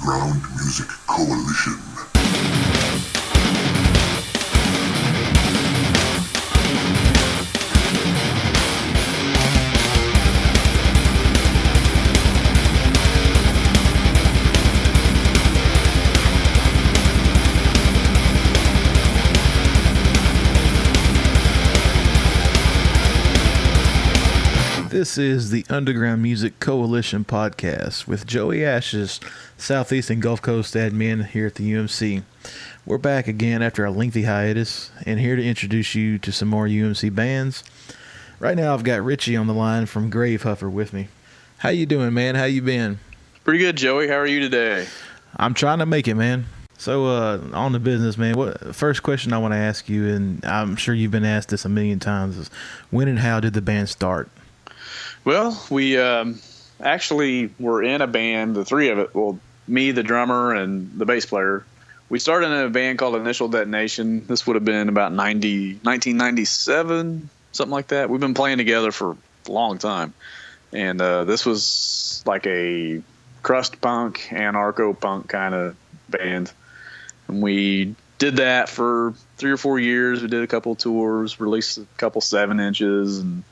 Underground Music Coalition. This is the Underground Music Coalition podcast with Joey Ash's Southeast and Gulf Coast admin here at the UMC. We're back again after a lengthy hiatus and here to introduce you to some more UMC bands. Right now I've got Ritchie on the line from Gravehuffer with me. How you doing, man? How you been? Pretty good, Joey. How are you today? I'm trying to make it, man. So on the business, man, first question I want to ask you, and I'm sure you've been asked this a million times, is when and how did the band start? Well, we actually were in a band, the three of it. Well, me, the drummer, and the bass player. We started in a band called Initial Detonation. This would have been about 1997, something like that. We've been playing together for a long time. And this was like a crust punk, anarcho-punk kind of band. And we did that for 3 or 4 years. We did a couple tours, released a couple 7-inches, and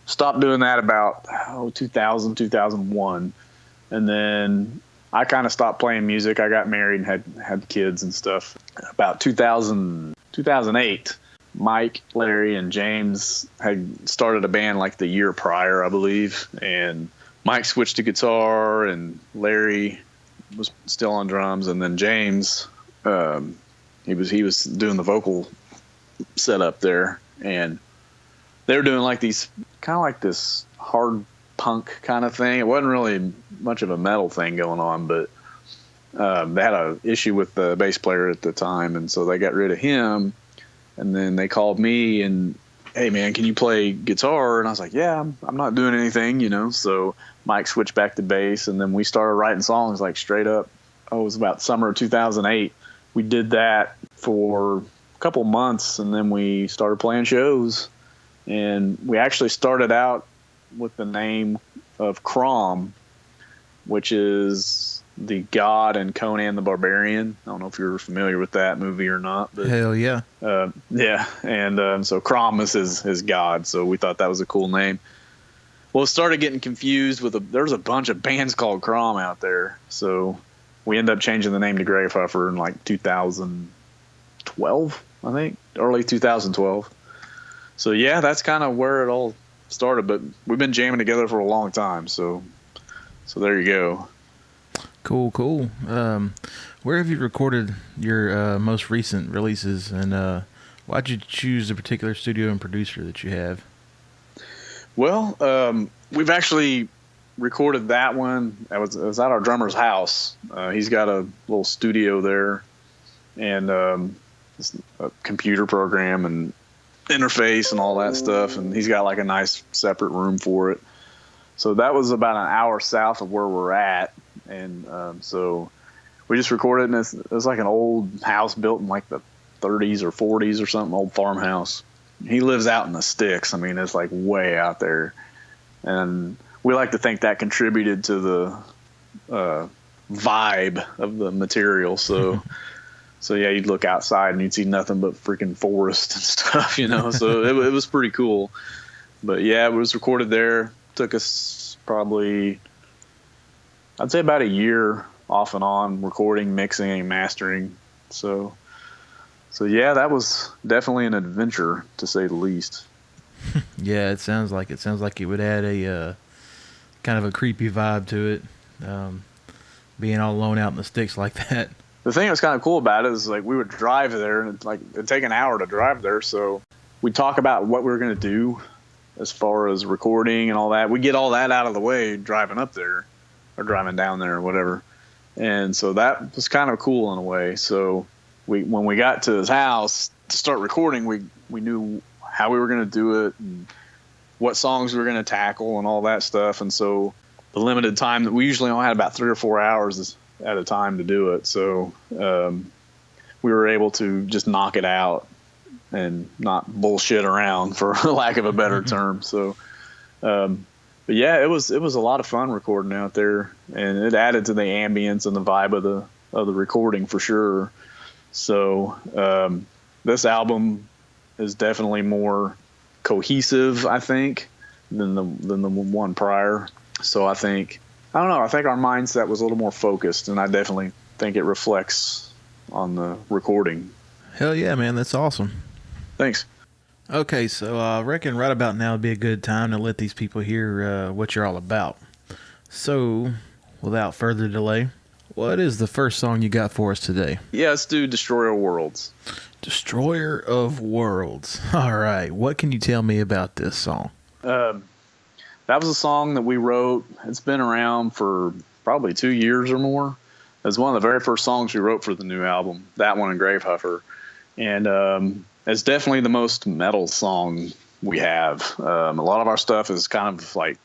stopped doing that about 2000, 2001. And then I kind of stopped playing music. I got married and had kids and stuff. About 2008, Mike, Larry, and James had started a band like the year prior, I believe. And Mike switched to guitar, and Larry was still on drums. And then James, he was doing the vocal setup there. And they were doing like these kind of like this hard punk kind of thing. It wasn't really much of a metal thing going on, but they had an issue with the bass player at the time, and so they got rid of him. And then they called me and, hey man, can you play guitar? And I was like, yeah, I'm not doing anything, you know. So Mike switched back to bass, and then we started writing songs like straight up. It was about summer of 2008. We did that for a couple months, and then we started playing shows. And we actually started out with the name of Crom, which is the god in Conan the Barbarian. I don't know if you're familiar with that movie or not. But, Hell yeah. Yeah, and so Crom is his god, so we thought that was a cool name. Well, it started getting confused with there's a bunch of bands called Crom out there, so we ended up changing the name to Gravehuffer in like 2012, I think, early 2012. So, yeah, that's kind of where it all started. But we've been jamming together for a long time. So there you go. Cool. Where have you recorded your most recent releases? And why'd you choose a particular studio and producer that you have? Well, we've actually recorded that one. It was at our drummer's house. He's got a little studio there and a computer program and interface and all that stuff, and he's got like a nice separate room for it. So that was about an hour south of where we're at, and so we just recorded it, and it was like an old house built in like the 30s or 40s or something, old farmhouse. He lives out in the sticks. I mean, it's like way out there, and we like to think that contributed to the vibe of the material. So yeah, you'd look outside and you'd see nothing but freaking forest and stuff, you know. So it was pretty cool. But yeah, it was recorded there. Took us probably, I'd say about a year off and on, recording, mixing, and mastering. So yeah, that was definitely an adventure to say the least. Yeah, it sounds like it would add a kind of a creepy vibe to it, being all alone out in the sticks like that. The thing that was kind of cool about it is like we would drive there, and it'd take an hour to drive there. So we'd talk about what we were going to do as far as recording and all that. We get all that out of the way driving up there or driving down there or whatever. And so that was kind of cool in a way. So when we got to his house to start recording, we knew how we were going to do it and what songs we were going to tackle and all that stuff. And so the limited time that we usually only had about 3 or 4 hours at a time to do it. So we were able to just knock it out and not bullshit around, for lack of a better term. So But yeah, it was a lot of fun recording out there, and it added to the ambience and the vibe of the recording for sure. So this album is definitely more cohesive, I think, than the one prior. So I don't know. I think our mindset was a little more focused, and I definitely think it reflects on the recording. Hell yeah, man. That's awesome. Thanks. Okay, so I reckon right about now would be a good time to let these people hear what you're all about. So, without further delay, what is the first song you got for us today? Yeah, let's do Destroyer of Worlds. Destroyer of Worlds. All right, what can you tell me about this song? That was a song that we wrote. It's been around for probably 2 years or more. It was one of the very first songs we wrote for the new album, that one and Gravehuffer. And it's definitely the most metal song we have. A lot of our stuff is kind of like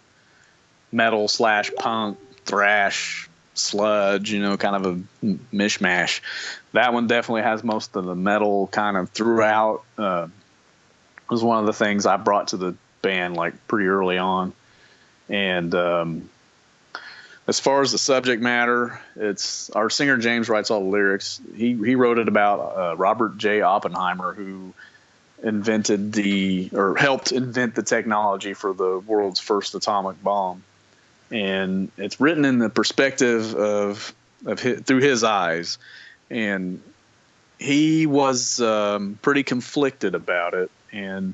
metal / punk, thrash, sludge, kind of a mishmash. That one definitely has most of the metal kind of throughout. It was one of the things I brought to the band like pretty early on. And as far as the subject matter, it's our singer James writes all the lyrics. He wrote it about Robert J. Oppenheimer, who helped invent the technology for the world's first atomic bomb. And it's written in the perspective of through his eyes, and he was pretty conflicted about it. And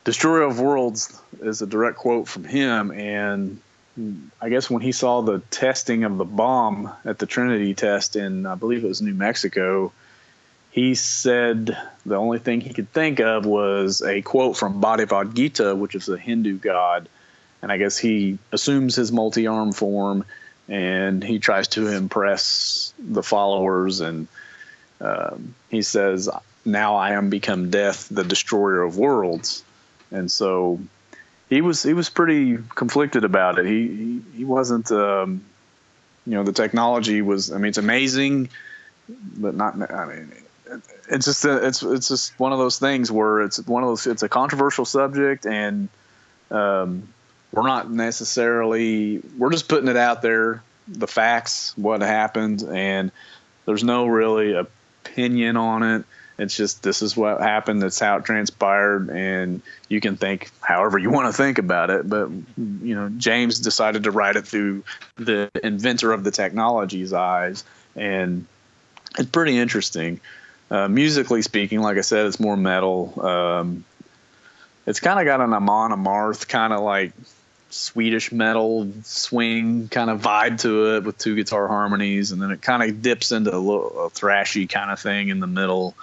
Destroyer of Worlds is a direct quote from him. And I guess when he saw the testing of the bomb at the Trinity test in, I believe it was New Mexico, he said the only thing he could think of was a quote from Bhagavad Gita, which is a Hindu god. And I guess he assumes his multi-arm form, and he tries to impress the followers. And he says, "Now I am become death, the destroyer of worlds." And so he was pretty conflicted about it. He wasn't, the technology was, it's amazing, but not, it's just one of those things where it's a controversial subject, and we're not necessarily, we're just putting it out there, the facts, what happened, and there's no really opinion on it. It's just, this is what happened. That's how it transpired. And you can think however you want to think about it. But, James decided to write it through the inventor of the technology's eyes. And it's pretty interesting. Musically speaking, like I said, it's more metal. It's kind of got an Amon Amarth kind of like Swedish metal swing kind of vibe to it with 2 guitar harmonies. And then it kind of dips into a thrashy kind of thing in the middle.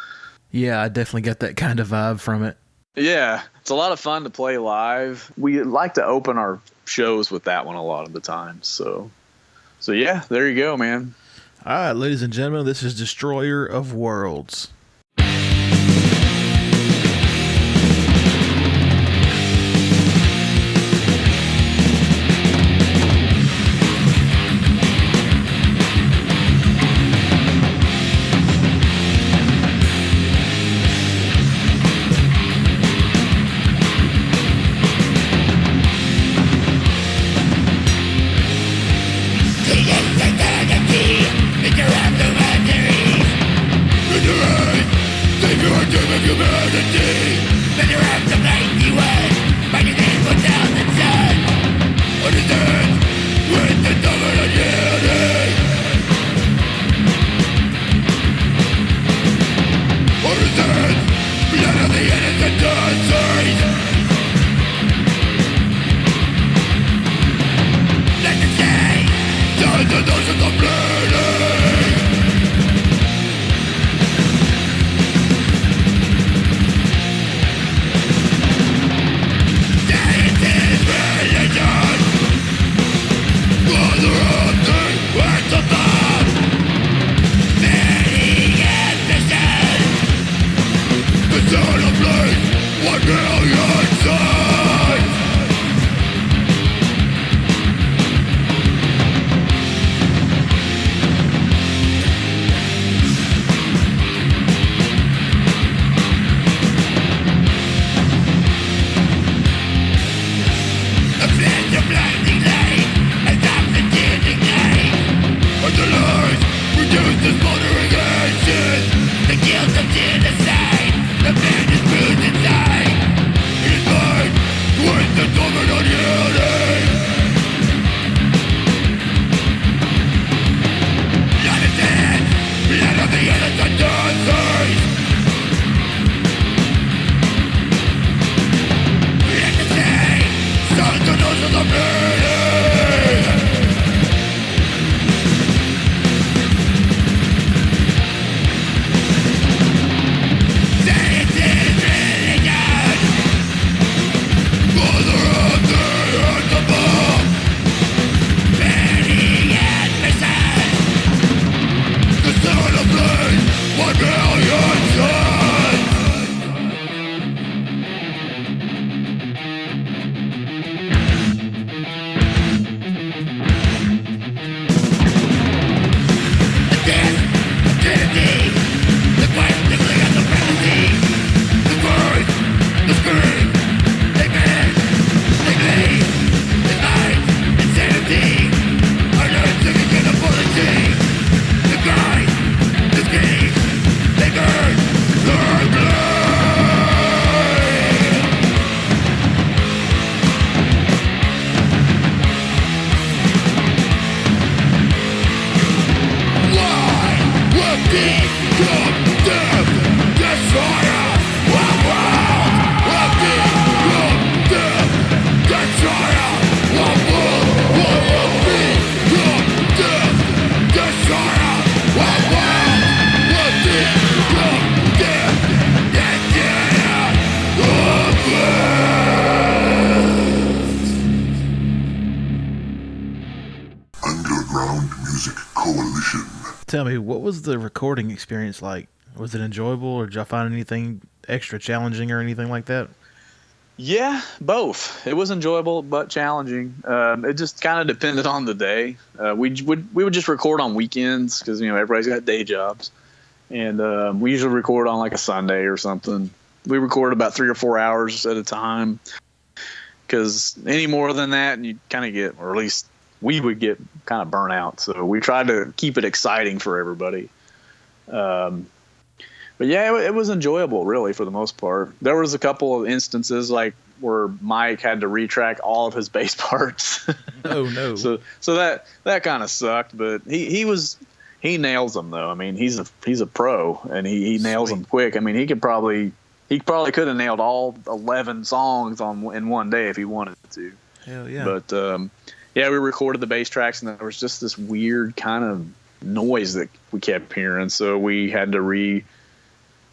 Yeah, I definitely got that kind of vibe from it. Yeah, it's a lot of fun to play live. We like to open our shows with that one a lot of the time. So yeah, there you go, man. All right, ladies and gentlemen, this is Destroyer of Worlds. Tell me, what was the recording experience like? Was it enjoyable, or did y'all find anything extra challenging or anything like that? Yeah, both. It was enjoyable but challenging. It just kind of depended on the day. We would just record on weekends because everybody's got day jobs, and we usually record on like a Sunday or something. We record about 3 or 4 hours at a time because any more than that, and you kind of get, or at least we would get kind of burnt out. So we tried to keep it exciting for everybody. But yeah, it was enjoyable, really, for the most part. There was a couple of instances like where Mike had to retrack all of his bass parts. Oh no! so that kind of sucked, but he nails them though. I mean, he's a pro, and he nails them quick. I mean, he probably could have nailed all 11 songs in one day if he wanted to. Hell yeah! But yeah, we recorded the bass tracks, and there was just this weird kind of noise that we kept hearing, so we had to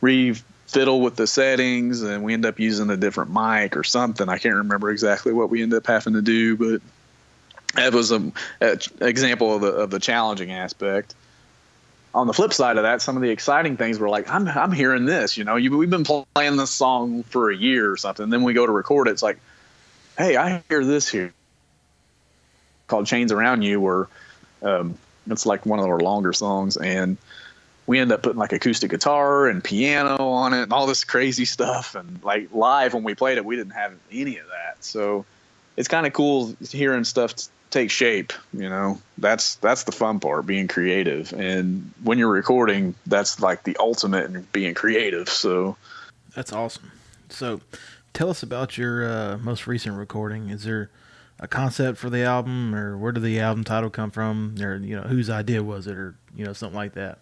re-fiddle with the settings, and we ended up using a different mic or something. I can't remember exactly what we ended up having to do, but that was an example of the challenging aspect. On the flip side of that, some of the exciting things were like, I'm hearing this, we've been playing this song for a year or something. Then we go to record it. It's like, hey, I hear this here called Chains Around You, where it's like one of our longer songs, and we end up putting like acoustic guitar and piano on it and all this crazy stuff. And like live when we played it, we didn't have any of that. So it's kind of cool hearing stuff take shape. That's the fun part, being creative. And when you're recording, that's like the ultimate in being creative. So that's awesome. So tell us about your most recent recording. Is there a concept for the album, or where did the album title come from, or whose idea was it, or something like that?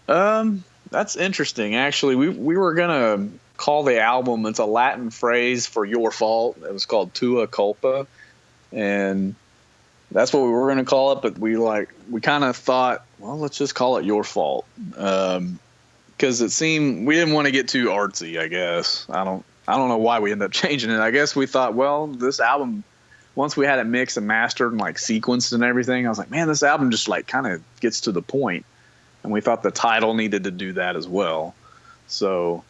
That's interesting. Actually, we were gonna call the album, it's a Latin phrase for your fault. It was called Tua Culpa, and that's what we were gonna call it. But we kind of thought, well, let's just call it Your Fault, because it seemed we didn't want to get too artsy. I guess I don't know why we ended up changing it. I guess we thought, well, this album, once we had it mixed and mastered and like sequenced and everything, I was like, man, this album just like kind of gets to the point. And we thought the title needed to do that as well. So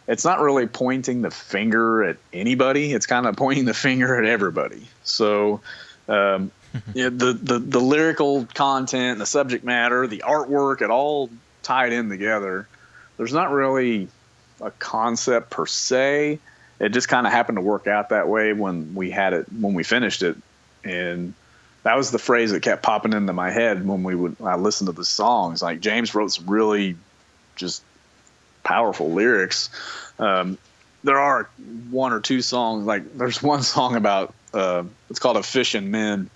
it's not really pointing the finger at anybody. It's kind of pointing the finger at everybody. So the lyrical content, the subject matter, the artwork, it all tied in together. There's not really a concept per se. It just kind of happened to work out that way when we finished it. And that was the phrase that kept popping into my head when I listened to the songs. Like, James wrote some really just powerful lyrics. There are one or two songs, like there's one song about it's called "A Fish and Men,"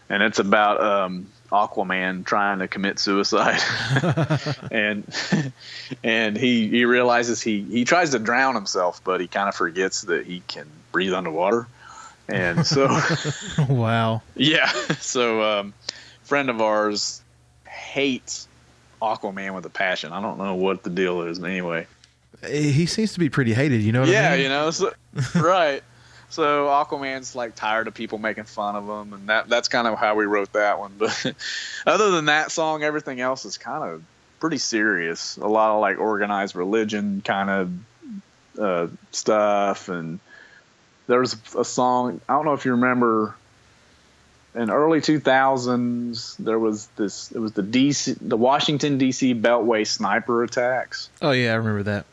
and it's about Aquaman trying to commit suicide, and he realizes he tries to drown himself, but he kind of forgets that he can breathe underwater, and so wow, yeah, so friend of ours hates Aquaman with a passion. I don't know what the deal is, but anyway. He seems to be pretty hated, you know what I mean? You know, so, right. So Aquaman's like tired of people making fun of him, and that's kind of how we wrote that one. But other than that song, everything else is kind of pretty serious. A lot of like organized religion kind of stuff. And there's a song, I don't know if you remember, in early 2000s, there was this, it was the Washington, D.C. Beltway sniper attacks. Oh, yeah, I remember that.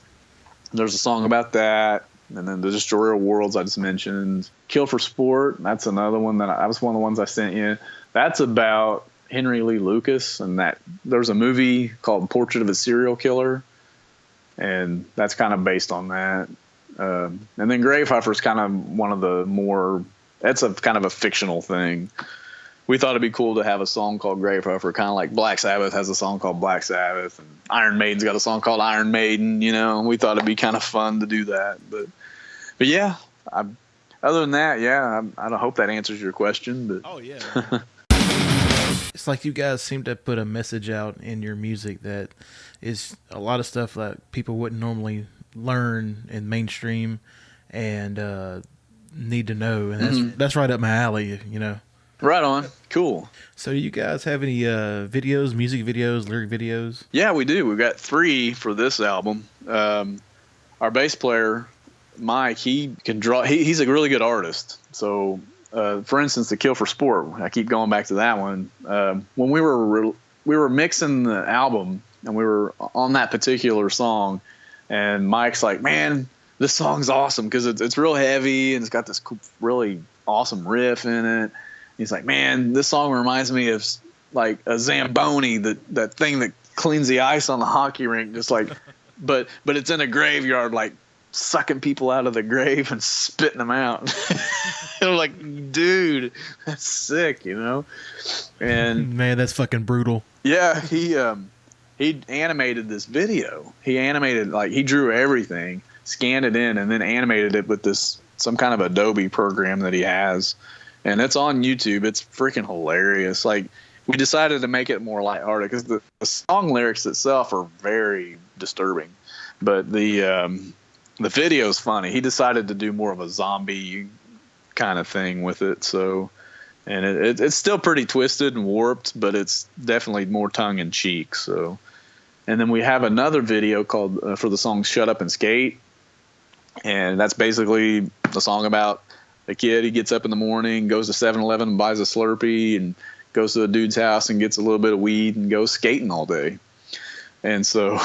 There's a song about that. And then the Destroyer of Worlds I just mentioned. Kill for Sport, that's another one that was one of the ones I sent you. That's about Henry Lee Lucas, and that there's a movie called Portrait of a Serial Killer, and that's kind of based on that. And then Gravehuffer is kind of one of the more, that's a kind of a fictional thing. We thought it'd be cool to have a song called Gravehuffer, kind of like Black Sabbath has a song called Black Sabbath, and Iron Maiden's got a song called Iron Maiden, you know. We thought it'd be kind of fun to do that. But yeah, other than that, yeah, I hope that answers your question. But oh, yeah. It's like you guys seem to put a message out in your music that is a lot of stuff that people wouldn't normally learn in mainstream and need to know. And that's right up my alley, you know. Right on. Cool. So do you guys have any videos, music videos, lyric videos? Yeah, we do. We've got 3 for this album. Our bass player, Mike, he can draw. He's a really good artist. So, for instance, the Kill for Sport, I keep going back to that one. When we were mixing the album and we were on that particular song, and Mike's like, man, this song's awesome because it's real heavy and it's got this really awesome riff in it. He's like, man, this song reminds me of like a Zamboni, that thing that cleans the ice on the hockey rink, just like, but it's in a graveyard, like sucking people out of the grave and spitting them out. I'm like, dude, that's sick, you know? And man, that's fucking brutal. Yeah, he animated this video. He animated, like, he drew everything, scanned it in, and then animated it with some kind of Adobe program that he has. And it's on YouTube. It's freaking hilarious. Like, we decided to make it more lighthearted because the song lyrics itself are very disturbing, but the video's funny. He decided to do more of a zombie kind of thing with it. So, and it's still pretty twisted and warped, but it's definitely more tongue in cheek. So, and then we have another video called for the song "Shut Up and Skate," and that's basically the song about a kid. He gets up in the morning, goes to 7-Eleven and buys a Slurpee, and goes to a dude's house and gets a little bit of weed and goes skating all day. And so,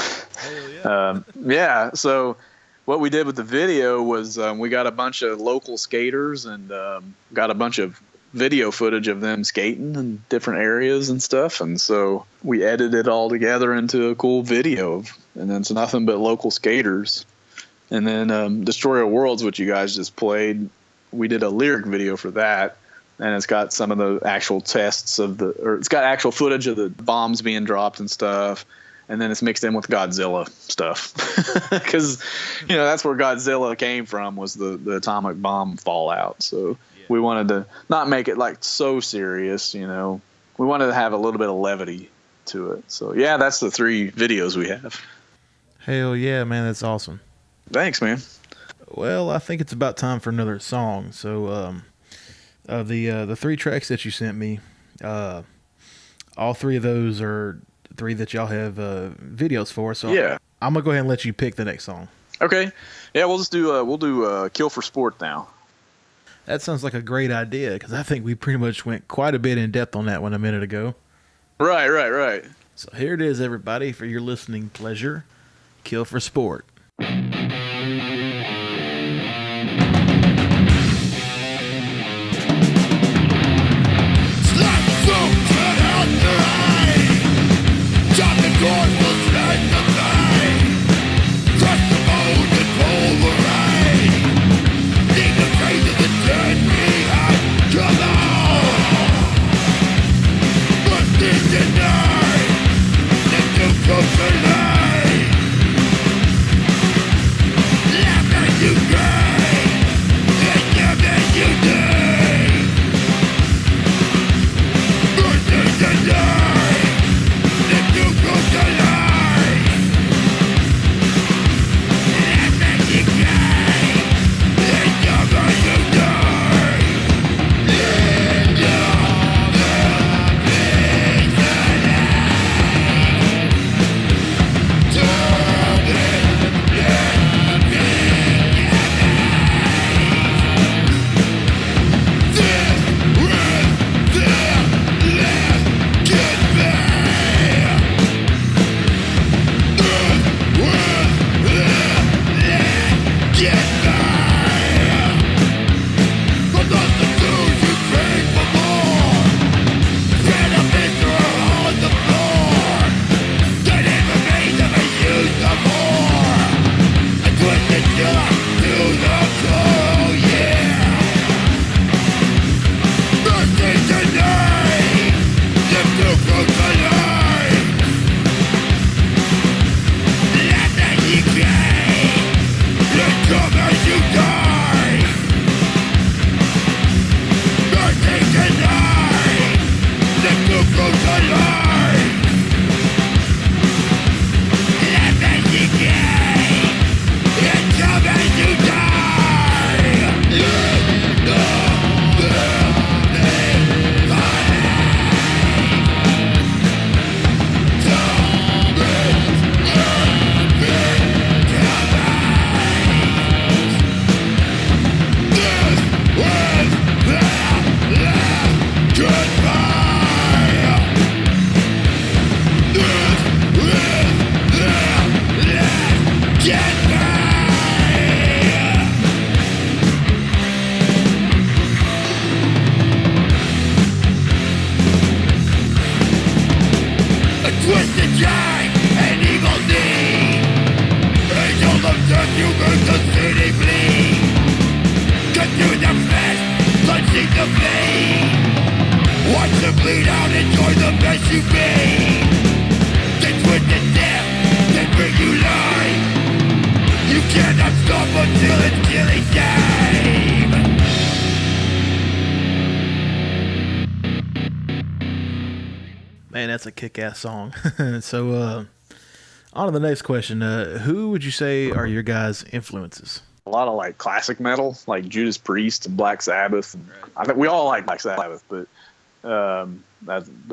so what we did with the video was we got a bunch of local skaters and got a bunch of video footage of them skating in different areas and stuff. And so we edited it all together into a cool video, and it's nothing but local skaters. And then Destroyer of Worlds, which you guys just played, we did a lyric video for that, and it's got some of the actual tests it's got actual footage of the bombs being dropped and stuff, and then it's mixed in with Godzilla stuff because you know that's where Godzilla came from, was the atomic bomb fallout. So we wanted to not make it like so serious, you know. We wanted to have a little bit of levity to it. So yeah, that's the 3 videos we have. Hell yeah, man, that's awesome. Thanks, man. Well, I think it's about time for another song. So, of the 3 tracks that you sent me, all 3 of those are 3 that y'all have videos for. So yeah, I'm gonna go ahead and let you pick the next song. Okay. Yeah, we'll do Kill for Sport now. That sounds like a great idea because I think we pretty much went quite a bit in depth on that one a minute ago. Right. So here it is, everybody, for your listening pleasure. Kill for Sport. Chopping cords will strike the pain. Twisted time and evil need. Angel of death, you make the city bleed. Cut through the flesh, punching the vein. Watch them bleed out, enjoy the mess you made. They twist to death, they bring you life. You cannot stop until it's killing time. Man, that's a kick-ass song. So, on to the next question. Who would you say are your guys' influences? A lot of like classic metal, like Judas Priest and Black Sabbath. And I think we all like Black Sabbath, but they're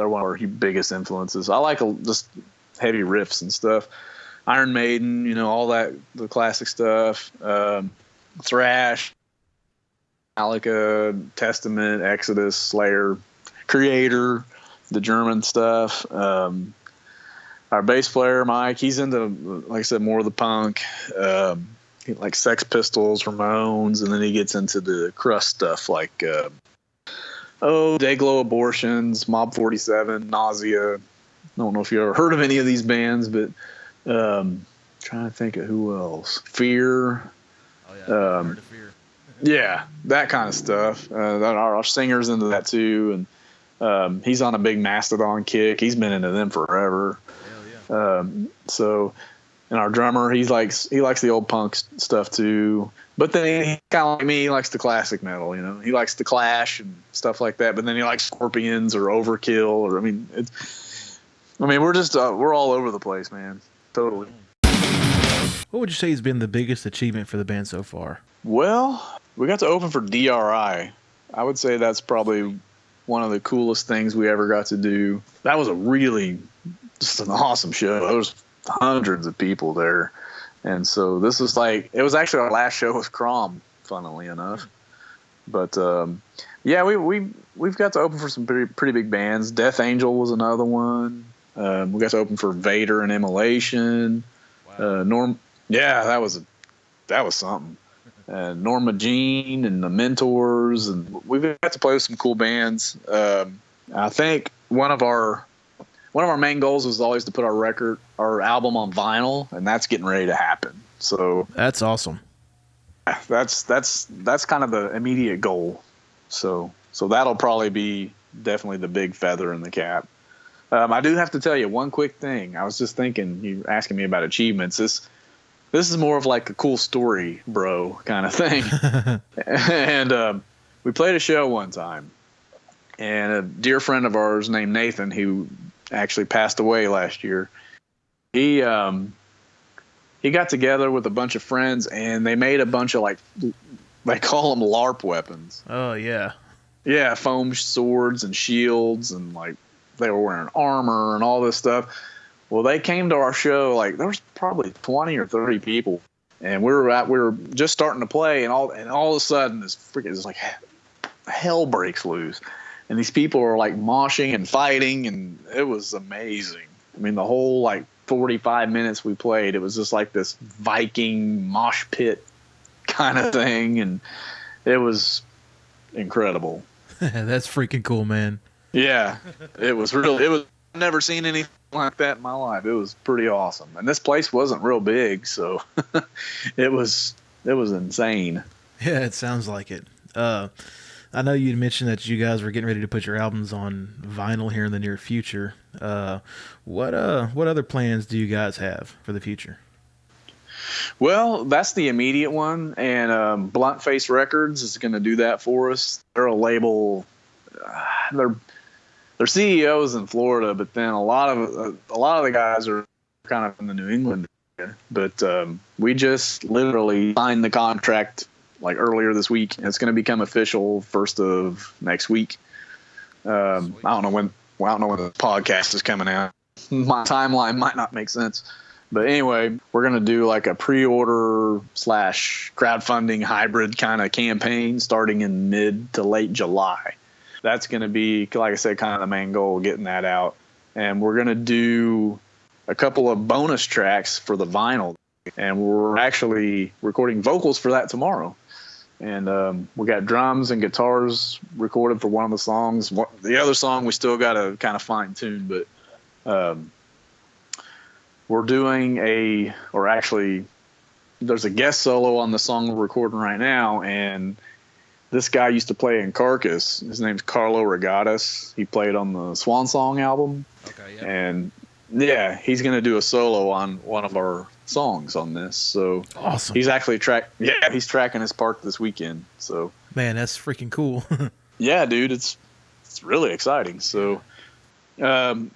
one of our biggest influences. I like just heavy riffs and stuff. Iron Maiden, you know, all that, the classic stuff. Thrash, Metallica, Testament, Exodus, Slayer, Creator, the German stuff. Our bass player, Mike, he's into, like I said, more of the punk, like Sex Pistols, Ramones, and then he gets into the crust stuff like, Dayglow Abortions, Mob 47, Nausea. I don't know if you ever heard of any of these bands, but trying to think of who else. Fear. Oh, yeah, I've heard of Fear. Yeah, that kind of stuff. Our singer's into that too, and he's on a big Mastodon kick. He's been into them forever. Hell yeah. And our drummer, he likes the old punk stuff too. But then he kind of like me, he likes the classic metal. You know, he likes the Clash and stuff like that. But then he likes Scorpions or Overkill, or we're just we're all over the place, man. Totally. What would you say has been the biggest achievement for the band so far? Well, we got to open for DRI. I would say that's probably one of the coolest things we ever got to do. That was just an awesome show. There was hundreds of people there. And so this was it was actually our last show with Crom, funnily enough. But, yeah, we've got to open for some pretty big bands. Death Angel was another one. We got to open for Vader and Immolation. Wow. That was something. Norma Jean and the Mentors, and we've got to play with some cool bands. I think one of our main goals was always to put our album on vinyl, and that's getting ready to happen. So that's awesome. That's kind of the immediate goal. So that'll probably be definitely the big feather in the cap. I do have to tell you one quick thing. I was just thinking, you asking me about achievements. This is more of like a cool story, bro, kind of thing. And we played a show one time, and a dear friend of ours named Nathan, who actually passed away last year, he got together with a bunch of friends, and they made a bunch of they call them LARP weapons. Oh, yeah. Yeah, foam swords and shields, and they were wearing armor and all this stuff. Well, they came to our show, there was probably 20 or 30 people, and we were just starting to play, and all of a sudden this hell breaks loose, and these people are moshing and fighting, and it was amazing. I mean, the whole 45 minutes we played, it was just this Viking mosh pit kind of thing, and it was incredible. That's freaking cool, man. Yeah, it was I've never seen anything like that in my life. It was pretty awesome. And this place wasn't real big, so it was insane. Yeah, it sounds like it. I know you mentioned that you guys were getting ready to put your albums on vinyl here in the near future. What other plans do you guys have for the future? Well, that's the immediate one, and Blunt Face Records is going to do that for us. They're a label. They're CEOs in Florida, but then a lot of the guys are kind of in the New England area. But we just literally signed the contract earlier this week, and it's going to become official first of next week. I don't know when the podcast is coming out. My timeline might not make sense. But anyway, we're going to do a pre-order / crowdfunding hybrid kind of campaign starting in mid to late July. That's going to be, like I said, kind of the main goal, getting that out. And we're going to do a couple of bonus tracks for the vinyl. And we're actually recording vocals for that tomorrow. And we got drums and guitars recorded for one of the songs. The other song we still got to kind of fine tune, but we're doing there's a guest solo on the song we're recording right now, and this guy used to play in Carcass. His name's Carlo Regatas. He played on the Swan Song album. Okay, yeah. And yeah, he's going to do a solo on one of our songs on this. So awesome. He's actually he's tracking his part this weekend. So man, that's freaking cool. yeah, dude, it's really exciting. So, and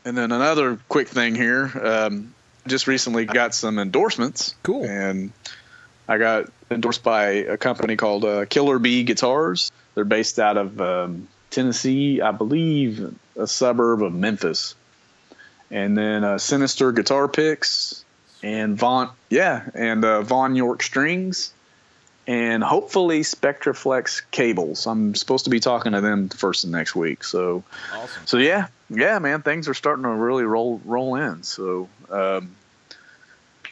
then another quick thing here. Just recently got some endorsements. Cool. And I got endorsed by a company called Killer Bee Guitars. They're based out of Tennessee, I believe, a suburb of Memphis. And then Sinister Guitar Picks and Von York Strings, and hopefully Spectraflex Cables. I'm supposed to be talking to them the first of next week. So, awesome. So yeah, man, things are starting to really roll in. So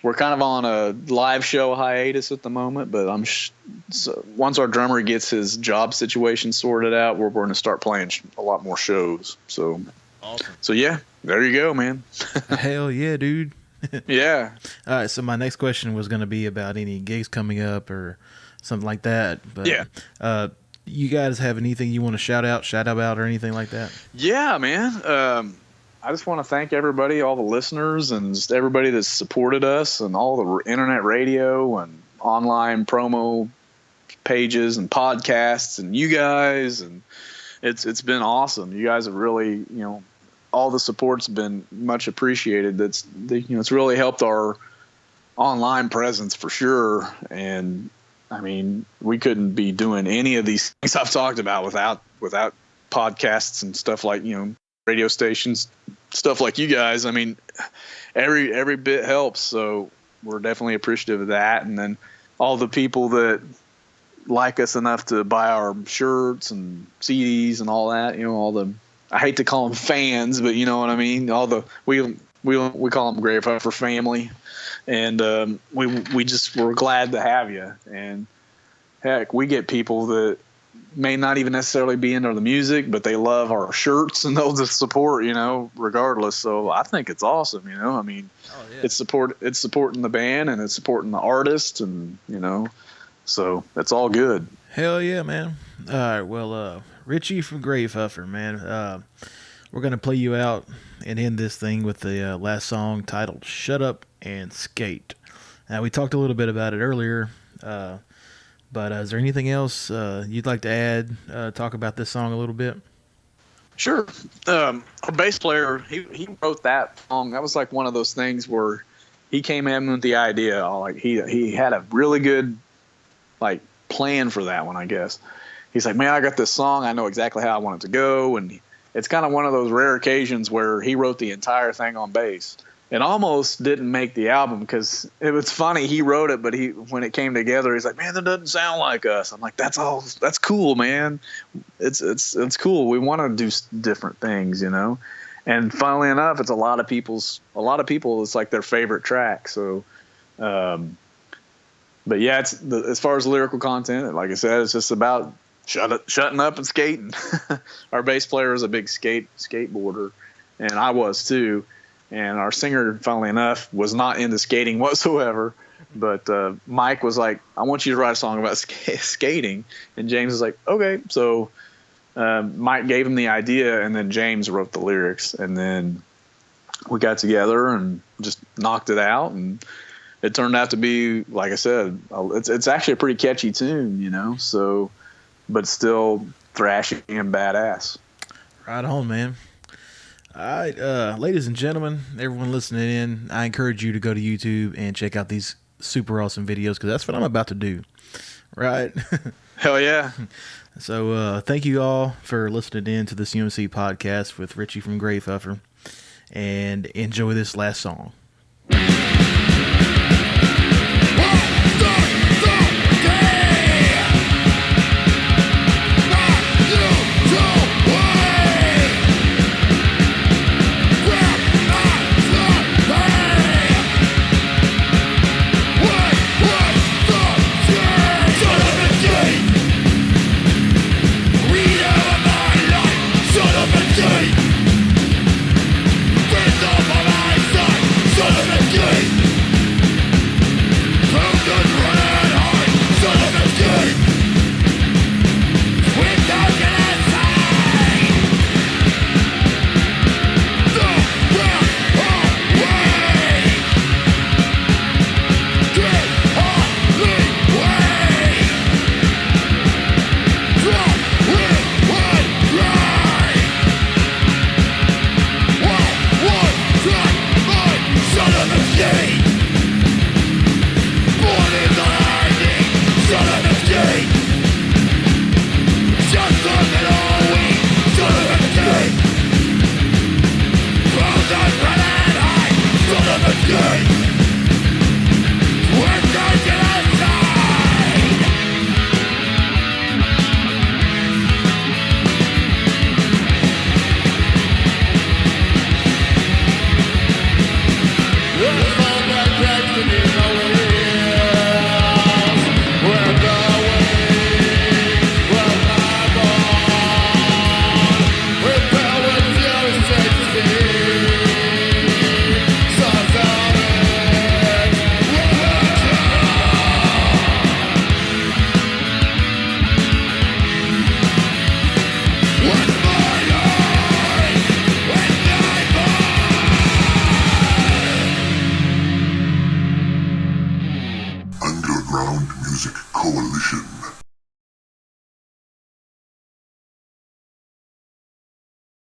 we're kind of on a live show hiatus at the moment, but so once our drummer gets his job situation sorted out, we're going to start playing a lot more shows. So awesome. So yeah, there you go, man. Hell yeah, dude. Yeah. All right, so my next question was going to be about any gigs coming up or something like that. But yeah. You guys have anything you want to shout out or anything like that? Yeah, man. I just want to thank everybody, all the listeners, and just everybody that's supported us, and all the internet radio and online promo pages and podcasts, and you guys, and it's been awesome. You guys have really, all the support's been much appreciated. It's really helped our online presence for sure. And I mean, we couldn't be doing any of these things I've talked about without podcasts and stuff like, radio stations, stuff like you guys. I mean, every bit helps. So we're definitely appreciative of that. And then all the people that like us enough to buy our shirts and CDs and all that, I hate to call them fans, but you know what I mean? We call them Gravehuffer family. And we're glad to have you. And heck, we get people that may not even necessarily be into the music, but they love our shirts and they'll just support, regardless. So I think it's awesome, I mean, it's supporting the band and it's supporting the artist, and so it's all good. Hell yeah, man. All right, well, Ritchie from Gravehuffer, man. We're gonna play you out and end this thing with the last song titled "Shut Up and Skate." Now, we talked a little bit about it earlier, but is there anything else you'd like to add? Talk about this song a little bit. Sure. Our bass player, he wrote that song. That was like one of those things where he came in with the idea. Like he had a really good plan for that one, I guess. He's like, man, I got this song. I know exactly how I want it to go. And it's kind of one of those rare occasions where he wrote the entire thing on bass. It almost didn't make the album because it was funny. He wrote it, but when it came together, he's like, man, that doesn't sound like us. I'm like, that's cool, man. It's cool. We want to do different things, And funnily enough, it's a lot of people, it's like their favorite track. So, but yeah, as far as lyrical content, like I said, it's just about shutting up and skating. Our bass player is a big skateboarder, and I was too. And our singer, funnily enough, was not into skating whatsoever. But Mike was like, I want you to write a song about skating. And James was like, okay. So Mike gave him the idea, and then James wrote the lyrics. And then we got together and just knocked it out. And it turned out to be, like I said, it's actually a pretty catchy tune, So, but still thrashy and badass. Right on, man. All right, ladies and gentlemen, everyone listening in, I encourage you to go to YouTube and check out these super awesome videos, because that's what I'm about to do, right? Hell yeah. So thank you all for listening in to this UMC podcast with Ritchie from Gravehuffer, and enjoy this last song. Son of a Music Coalition.